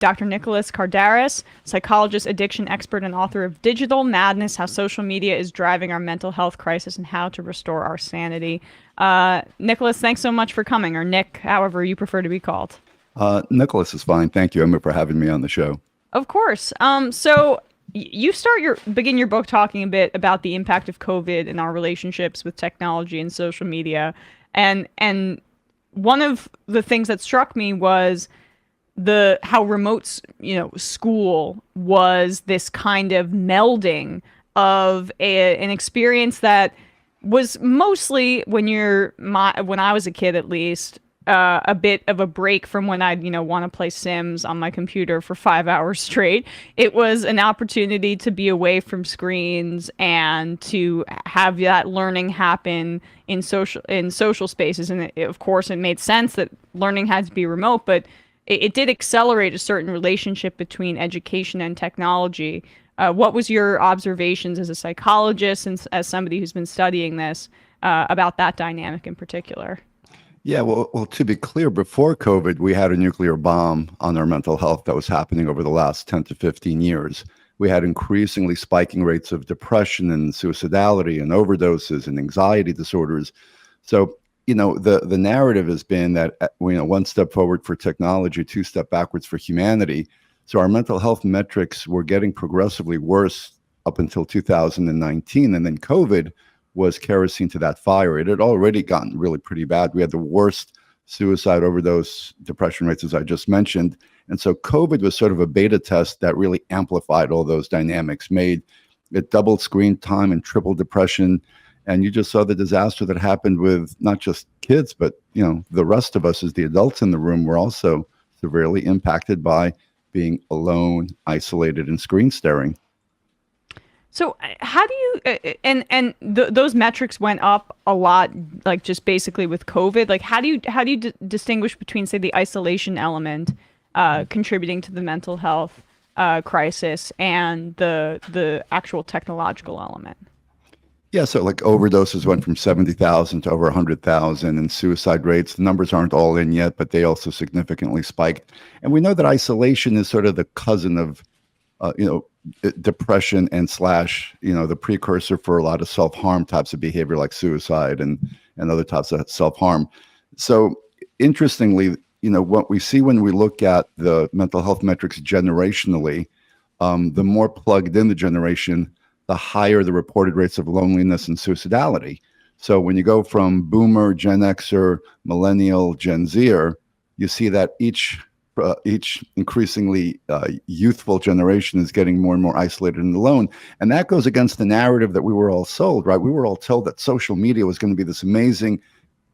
Dr. Nicholas Kardaras, psychologist, addiction expert, and author of Digital Madness: How Social Media is Driving Our Mental Health Crisis and How to Restore Our Sanity. Nicholas, thanks so much for coming, or Nick, however you prefer to be called. Nicholas is fine. Thank you, Emma, for having me on the show. Of course. So you begin your book talking a bit about the impact of COVID in our relationships with technology and social media, and one of the things that struck me was how remote school was this kind of melding of an experience that was mostly when I was a kid, at least, a bit of a break from when I'd want to play Sims on my computer for 5 hours straight. It was an opportunity to be away from screens and to have that learning happen in social spaces. And of course, it made sense that learning had to be remote, but it did accelerate a certain relationship between education and technology. What was your observations as a psychologist and as somebody who's been studying this about that dynamic in particular? Yeah, well, to be clear, before COVID, we had a nuclear bomb on our mental health that was happening over the last 10 to 15 years. We had increasingly spiking rates of depression and suicidality and overdoses and anxiety disorders. So, the narrative has been that, one step forward for technology, two step backwards for humanity. So our mental health metrics were getting progressively worse up until 2019. And then COVID was kerosene to that fire. It had already gotten really pretty bad. We had the worst suicide, overdose, depression rates, as I just mentioned. And so COVID was sort of a beta test that really amplified all those dynamics, made it doubled screen time and tripled depression. And you just saw the disaster that happened with not just kids, but the rest of us as the adults in the room were also severely impacted by being alone, isolated, and screen staring. So how do you those metrics went up a lot, like just basically with COVID? Like how do you distinguish between, say, the isolation element contributing to the mental health crisis and the actual technological element? Yeah, so like overdoses went from 70,000 to over 100,000, and suicide rates, the numbers aren't all in yet, but they also significantly spiked. And we know that isolation is sort of the cousin of, depression and the precursor for a lot of self-harm types of behavior like suicide and other types of self-harm. So interestingly, what we see when we look at the mental health metrics generationally, the more plugged in the generation, the higher the reported rates of loneliness and suicidality. So when you go from boomer, Gen Xer, millennial, Gen Zer, you see that each increasingly youthful generation is getting more and more isolated and alone. And that goes against the narrative that we were all sold, right? We were all told that social media was going to be this amazing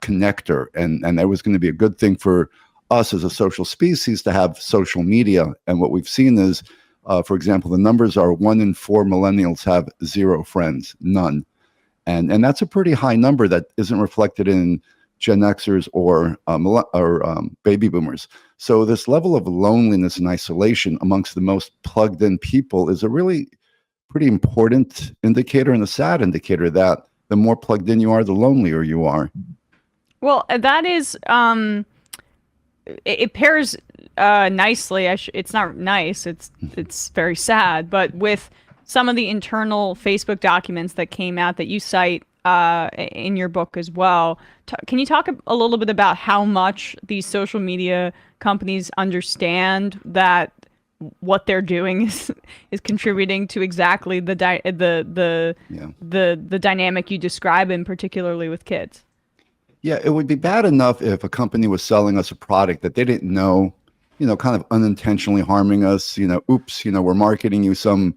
connector, and that was going to be a good thing for us as a social species to have social media. And what we've seen is, for example, the numbers are 1 in 4 millennials have 0 friends, none. And that's a pretty high number that isn't reflected in Gen Xers or baby boomers. So this level of loneliness and isolation amongst the most plugged in people is a really pretty important indicator, and a sad indicator that the more plugged in you are, the lonelier you are. Well, that is, it pairs nicely. It's not nice. It's very sad. But with some of the internal Facebook documents that came out that you cite in your book as well, can you talk a little bit about how much these social media companies understand that what they're doing is contributing to exactly the dynamic you describe, and particularly with kids? Yeah, it would be bad enough if a company was selling us a product that they didn't know, kind of unintentionally harming us. Oops, we're marketing you some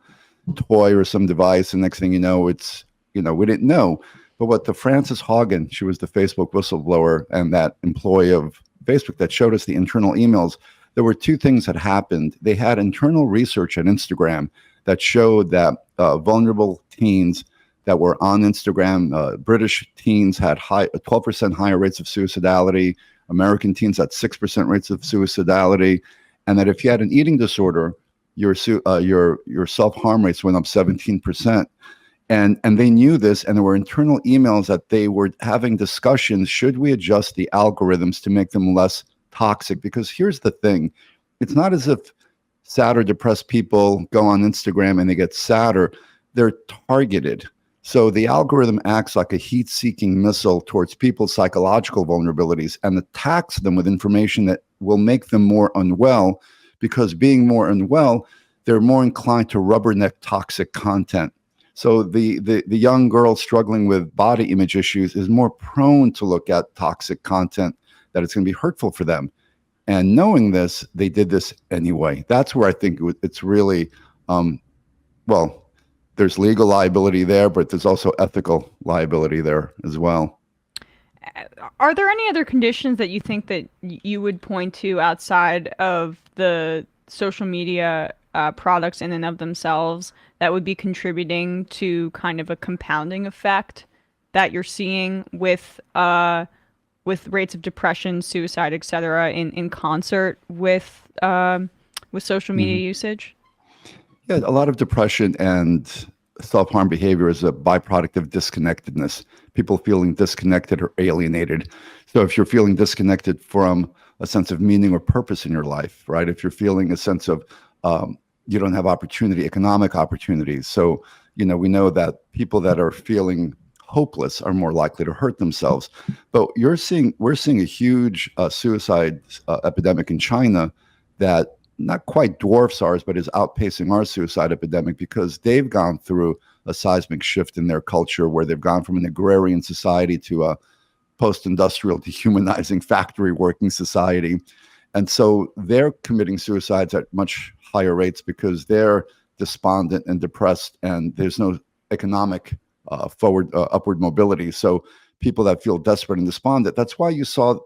toy or some device, and next thing you know, it's, we didn't know. But what the Frances Haugen, she was the Facebook whistleblower and that employee of Facebook that showed us the internal emails, there were two things that happened. They had internal research at Instagram that showed that vulnerable teens that were on Instagram, British teens had 12% higher rates of suicidality, American teens had 6% rates of suicidality, and that if you had an eating disorder, your self-harm rates went up 17%. And they knew this, and there were internal emails that they were having discussions. Should we adjust the algorithms to make them less toxic? Because here's the thing. It's not as if sad or depressed people go on Instagram and they get sadder, they're targeted. So the algorithm acts like a heat-seeking missile towards people's psychological vulnerabilities and attacks them with information that will make them more unwell, because being more unwell, they're more inclined to rubberneck toxic content. So the young girl struggling with body image issues is more prone to look at toxic content that it's going to be hurtful for them. And knowing this, they did this anyway. That's where I think it's really, well, there's legal liability there, but there's also ethical liability there as well. Are there any other conditions that you think that you would point to outside of the social media products in and of themselves that would be contributing to kind of a compounding effect that you're seeing with rates of depression, suicide, et cetera, in concert with social media usage? Yeah, a lot of depression and self-harm behavior is a byproduct of disconnectedness. People feeling disconnected or alienated. So if you're feeling disconnected from a sense of meaning or purpose in your life, right? If you're feeling a sense of you don't have opportunity, economic opportunities. So, we know that people that are feeling hopeless are more likely to hurt themselves. But we're seeing a huge suicide epidemic in China that not quite dwarfs ours, but is outpacing our suicide epidemic, because they've gone through a seismic shift in their culture where they've gone from an agrarian society to a post-industrial, dehumanizing factory working society. And so they're committing suicides at much higher rates because they're despondent and depressed, and there's no economic upward mobility. So people that feel desperate and despondent, that's why you saw,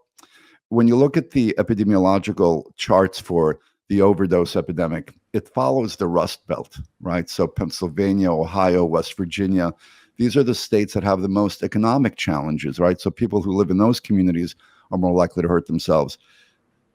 when you look at the epidemiological charts for the overdose epidemic, it follows the Rust Belt, right? So Pennsylvania, Ohio, West Virginia, these are the states that have the most economic challenges, right? So people who live in those communities are more likely to hurt themselves.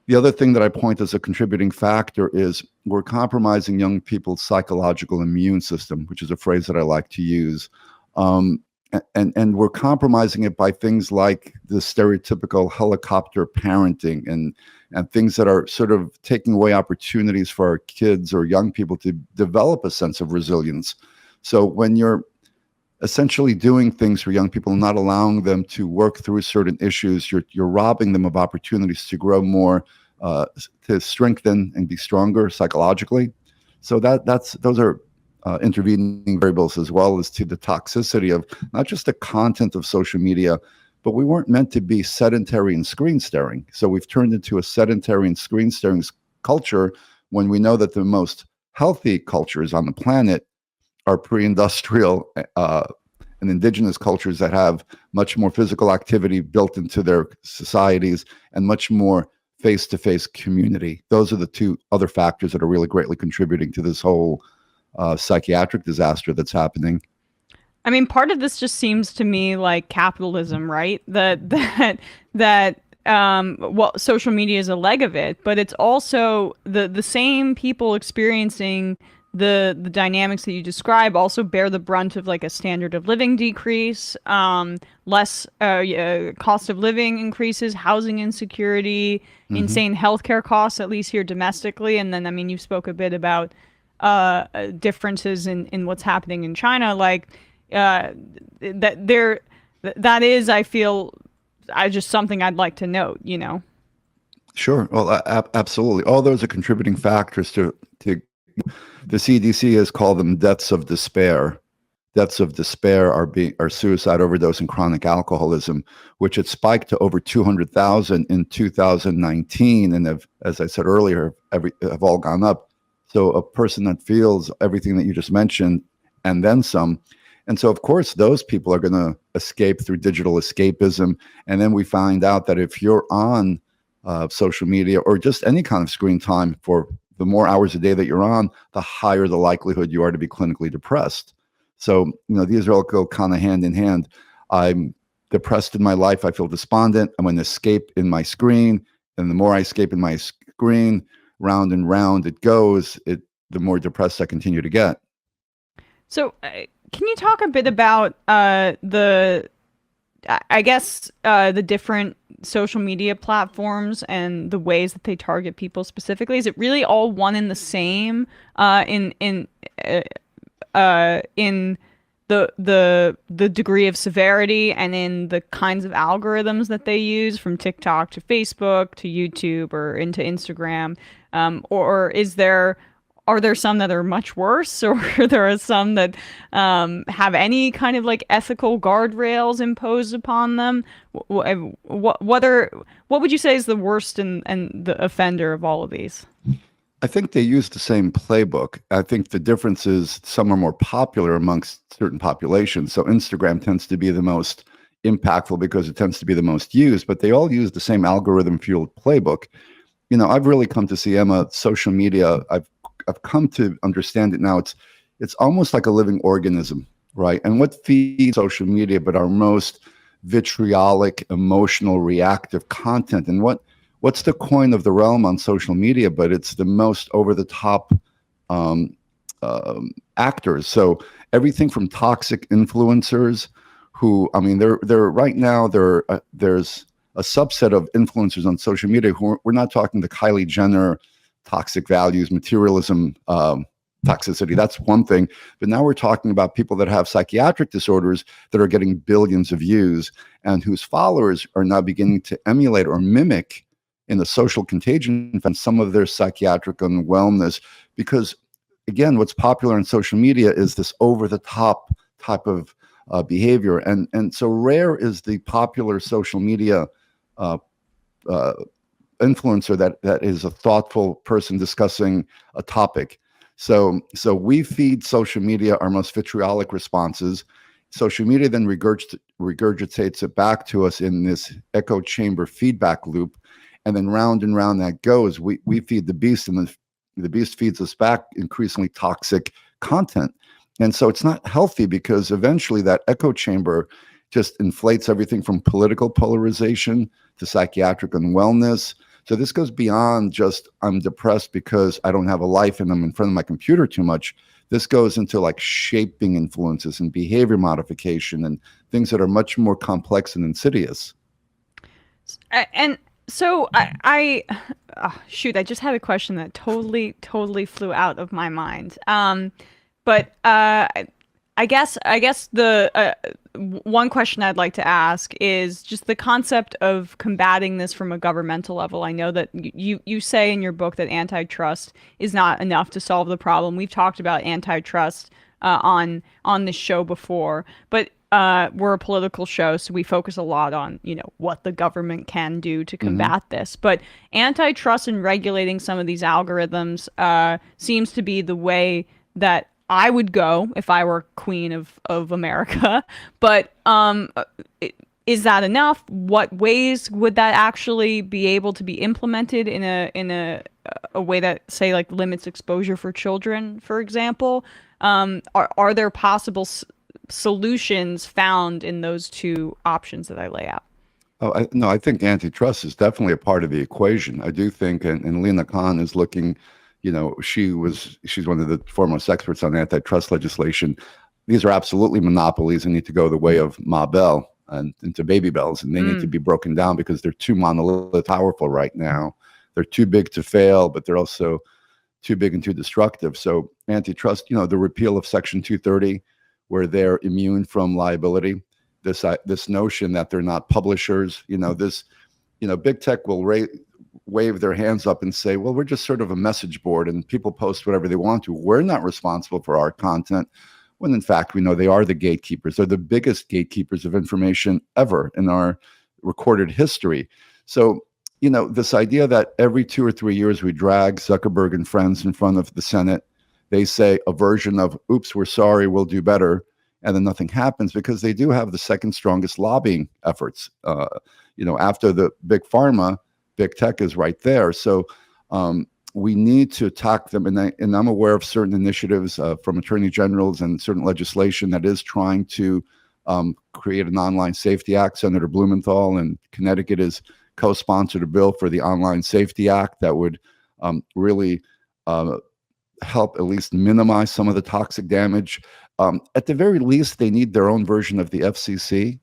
The other thing that I point as a contributing factor is we're compromising young people's psychological immune system, which is a phrase that I like to use. And we're compromising it by things like the stereotypical helicopter parenting and things that are sort of taking away opportunities for our kids or young people to develop a sense of resilience. So when you're essentially doing things for young people and not allowing them to work through certain issues, you're robbing them of opportunities to grow more, to strengthen and be stronger psychologically. So those are intervening variables, as well as to the toxicity of not just the content of social media, but we weren't meant to be sedentary and screen staring. So we've turned into a sedentary and screen staring culture when we know that the most healthy cultures on the planet are pre-industrial and indigenous cultures that have much more physical activity built into their societies and much more face-to-face community. Those are the two other factors that are really greatly contributing to this whole psychiatric disaster that's happening. I mean, part of this just seems to me like capitalism, right? That well, social media is a leg of it, but it's also the same people experiencing the dynamics that you describe also bear the brunt of like a standard of living decrease, less cost of living increases, housing insecurity, insane healthcare costs, at least here domestically. And then, I mean, you spoke a bit about differences in what's happening in China, like that is, I feel, just something I'd like to note, Sure. Well, absolutely. All those are contributing factors to the CDC has called them deaths of despair. Deaths of despair are suicide, overdose, and chronic alcoholism, which had spiked to over 200,000 in 2019, and as I said earlier, have all gone up. So a person that feels everything that you just mentioned and then some. And so, of course, those people are going to escape through digital escapism. And then we find out that if you're on social media or just any kind of screen time for the more hours a day that you're on, the higher the likelihood you are to be clinically depressed. So, these all go kind of hand in hand. I'm depressed in my life. I feel despondent. I'm going to escape in my screen. And the more I escape in my screen, round and round it goes, the more depressed I continue to get. So can you talk a bit about the I guess the different social media platforms and the ways that they target people specifically, is it really all one and the same uh, in the degree of severity and in the kinds of algorithms that they use, from TikTok to Facebook to YouTube or into Instagram? Or are there some that are much worse, or are there some that have any kind of like ethical guardrails imposed upon them? What would you say is the worst and the offender of all of these? I think they use the same playbook. I think the difference is some are more popular amongst certain populations. So Instagram tends to be the most impactful because it tends to be the most used, but they all use the same algorithm-fueled playbook. I've really come to see, Emma, social media. I've come to understand it now. It's almost like a living organism, right? And what feeds social media but our most vitriolic, emotional, reactive content? And what's the coin of the realm on social media? But it's the most over-the-top um, actors. So everything from toxic influencers, who, I mean, they're right now there's a subset of influencers on social media who we're not talking the Kylie Jenner toxic values, materialism, toxicity. That's one thing. But now we're talking about people that have psychiatric disorders that are getting billions of views and whose followers are now beginning to emulate or mimic in the social contagion and some of their psychiatric unwellness. Because again, what's popular on social media is this over-the-top type of behavior. And so rare is the popular social media uh, influencer that is a thoughtful person discussing a topic. So we feed social media our most vitriolic responses. Social media then regurgitates it back to us in this echo chamber feedback loop, and then round and round that goes. We feed the beast, and the beast feeds us back increasingly toxic content. And so it's not healthy, because eventually that echo chamber just inflates everything from political polarization to psychiatric unwellness. So this goes beyond just I'm depressed because I don't have a life and I'm in front of my computer too much. This goes into like shaping influences and behavior modification and things that are much more complex and insidious. And so shoot, I just had a question that totally flew out of my mind. But I guess the one question I'd like to ask is just the concept of combating this from a governmental level. I know that you say in your book that antitrust is not enough to solve the problem. We've talked about antitrust on this show before, but we're a political show, so we focus a lot on, what the government can do to combat this. But antitrust and regulating some of these algorithms seems to be the way that I would go if I were queen of America. But is that enough? What ways would that actually be able to be implemented in a way that, say, like limits exposure for children, for example? Are there possible solutions found in those two options that I lay out? Oh, no, I think antitrust is definitely a part of the equation. I do think, and Lena Khan is looking, she's one of the foremost experts on antitrust legislation. These are absolutely monopolies and need to go the way of Ma Bell and into Baby Bells, and they need to be broken down because they're too monolithic, powerful right now. They're too big to fail, but they're also too big and too destructive. So antitrust, the repeal of Section 230, where they're immune from liability. This notion that they're not publishers, big tech will wave their hands up and say, well, we're just sort of a message board and people post whatever they want to. We're not responsible for our content. When in fact, we know they are the gatekeepers. They're the biggest gatekeepers of information ever in our recorded history. So, this idea that every 2 or 3 years we drag Zuckerberg and friends in front of the Senate, they say a version of, oops, we're sorry, we'll do better. And then nothing happens, because they do have the second strongest lobbying efforts. After the big pharma, big tech is right there. So we need to attack them. And I'm aware of certain initiatives from attorney generals and certain legislation that is trying to create an online safety act. Senator Blumenthal in Connecticut is co-sponsored a bill for the Online Safety Act that would really help at least minimize some of the toxic damage. At the very least, they need their own version of the FCC,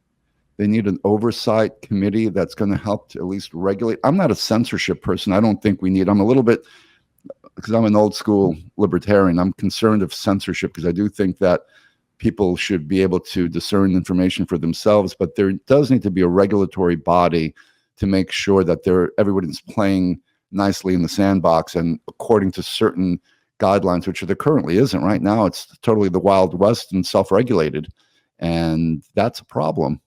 They need an oversight committee that's going to help to at least regulate. I'm not a censorship person. I don't think we need. I'm a little bit, because I'm an old school libertarian. I'm concerned of censorship because I do think that people should be able to discern information for themselves, but there does need to be a regulatory body to make sure that everybody's playing nicely in the sandbox and according to certain guidelines, which there currently isn't. Right now, it's totally the Wild West and self-regulated, and that's a problem.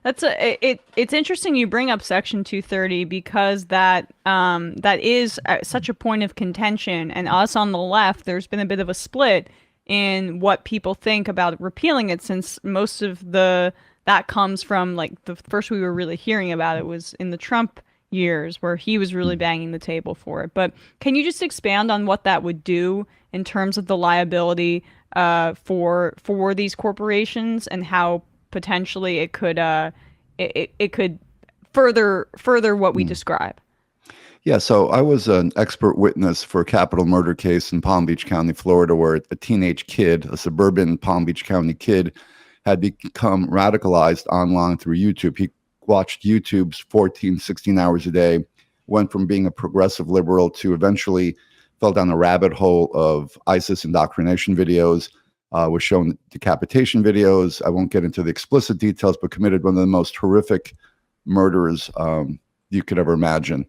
It's interesting you bring up Section 230 because that is such a point of contention, and us on the left, there's been a bit of a split in what people think about repealing it, since most of that comes from, like, the first we were really hearing about it was in the Trump years, where he was really banging the table for it. But can you just expand on what that would do in terms of the liability for these corporations, and how potentially it could it could further what we describe? Yeah, so I was an expert witness for a capital murder case in Palm Beach County, Florida, where a teenage kid, a suburban Palm Beach County kid, had become radicalized online through YouTube. He watched YouTube's 14, 16 hours a day, went from being a progressive liberal to eventually fell down a rabbit hole of ISIS indoctrination videos, was shown decapitation videos. I won't get into the explicit details, but committed one of the most horrific murders you could ever imagine.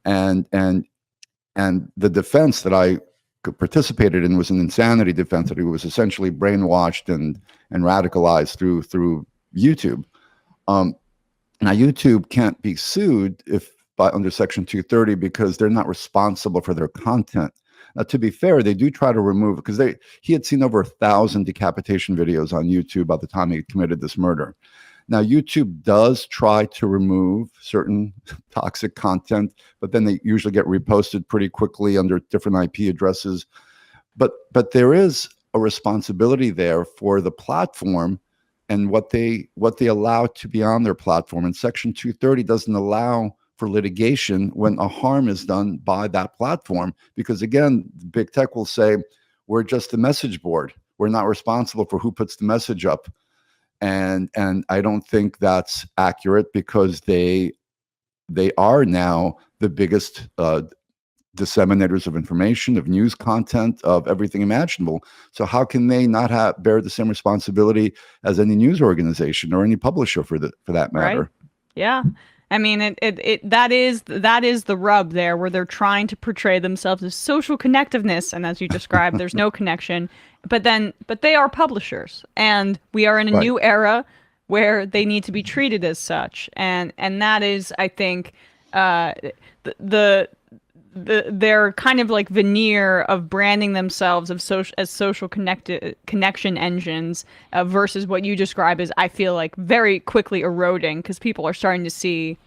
And the defense that I participated in was an insanity defense, that he was essentially brainwashed and radicalized through YouTube. Now YouTube can't be sued under Section 230 because they're not responsible for their content. Now, to be fair, they do try to remove it, because he had seen over 1,000 decapitation videos on YouTube by the time he committed this murder. Now, YouTube does try to remove certain toxic content, but then they usually get reposted pretty quickly under different IP addresses. But there is a responsibility there for the platform and what they allow to be on their platform. And Section 230 doesn't allow for litigation when a harm is done by that platform, because again, big tech will say, we're just the message board. We're not responsible for who puts the message up. And I don't think that's accurate, because they are now the biggest disseminators of information, of news content, of everything imaginable. So how can they not bear the same responsibility as any news organization or any publisher for that matter? Right. Yeah. I mean, that is the rub there, where they're trying to portray themselves as social connectiveness, and as you described, there's no connection. But they are publishers, and we are in a new era where they need to be treated as such, and that is, I think, their kind of like veneer of branding themselves as social connection engines versus what you describe as, I feel like, very quickly eroding, because people are starting to see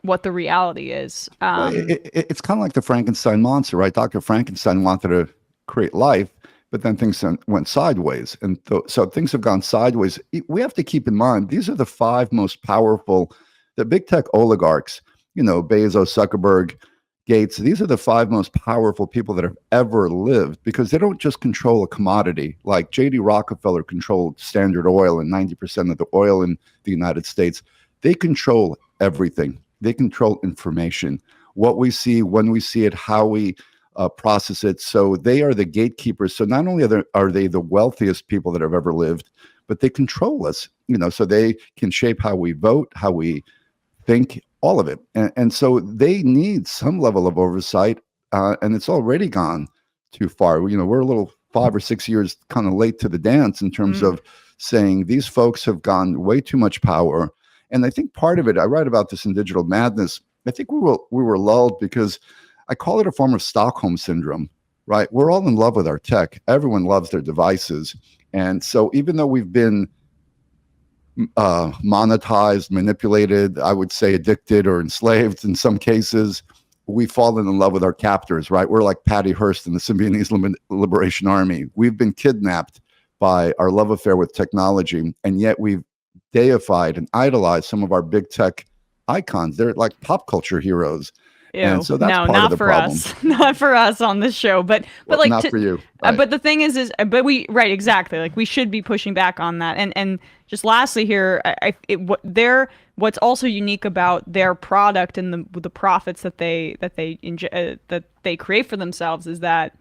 what the reality is. It's kind of like the Frankenstein monster, right? Dr. Frankenstein wanted to create life, but then things went sideways. And so things have gone sideways. We have to keep in mind, these are the 5 most powerful, the big tech oligarchs, Bezos, Zuckerberg, Gates. These are the 5 most powerful people that have ever lived, because they don't just control a commodity. Like J.D. Rockefeller controlled Standard Oil and 90% of the oil in the United States. They control everything. They control information, what we see, when we see it, how we process it. So they are the gatekeepers. So not only are they the wealthiest people that have ever lived, but they control us, so they can shape how we vote, how we think, all of it. And so they need some level of oversight, and it's already gone too far. We're a little 5 or 6 years kind of late to the dance in terms of saying these folks have gone way too much power. And I think part of it, I write about this in Digital Madness, I think we were lulled because I call it a form of Stockholm syndrome, right? We're all in love with our tech. Everyone loves their devices. And so even though we've been monetized, manipulated, I would say addicted or enslaved in some cases, we've fallen in love with our captors, right? We're like Patty Hearst in the Symbionese Liberation Army. We've been kidnapped by our love affair with technology, and yet we've deified and idolized some of our big tech icons. They're like pop culture heroes. And so that's no, part of not the for problem. us, not for us on this show. But Well, like, not for you. Right. but the thing is, but we right exactly like we should be pushing back on that. And just lastly here, what's also unique about their product and the profits that they create for themselves is that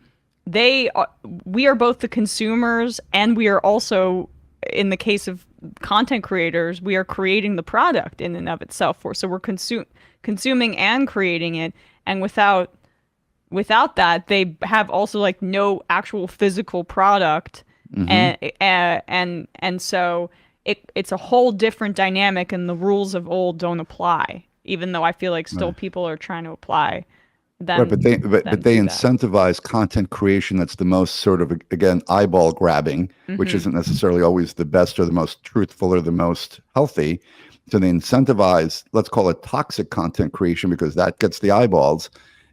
we are both the consumers, and we are also, in the case of content creators, we are creating the product in and of itself. So we're consuming and creating it, and without that, they have also like no actual physical product. And so it's a whole different dynamic, and the rules of old don't apply, even though I feel like still people are trying to apply them. Right, but they incentivize content creation that's the most sort of, again, eyeball grabbing, which isn't necessarily always the best or the most truthful or the most healthy. So they incentivize, let's call it toxic content creation, because that gets the eyeballs,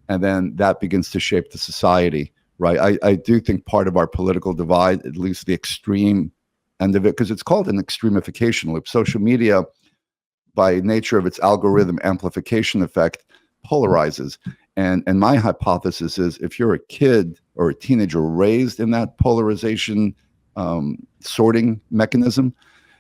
and then that begins to shape the society, right? I do think part of our political divide, at least the extreme end of it, because it's called an extremification loop. Social media, by nature of its algorithm amplification effect, polarizes. And my hypothesis is, if you're a kid or a teenager raised in that polarization sorting mechanism,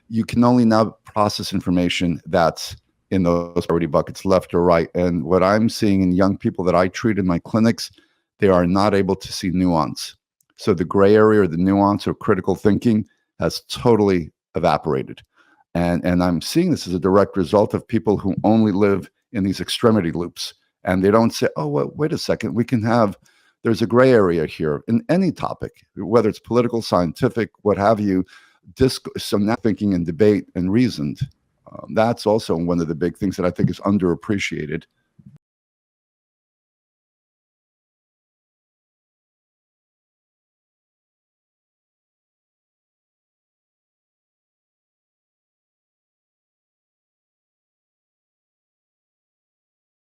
you can only now process information that's in those priority buckets, left or right. And what I'm seeing in young people that I treat in my clinics, they are not able to see nuance. So the gray area or the nuance or critical thinking has totally evaporated. And I'm seeing this as a direct result of people who only live in these extremity loops. And they don't say, oh, well, wait a second, there's a gray area here in any topic, whether it's political, scientific, what have you, so now thinking and debate and reasoned. That's also one of the big things that I think is underappreciated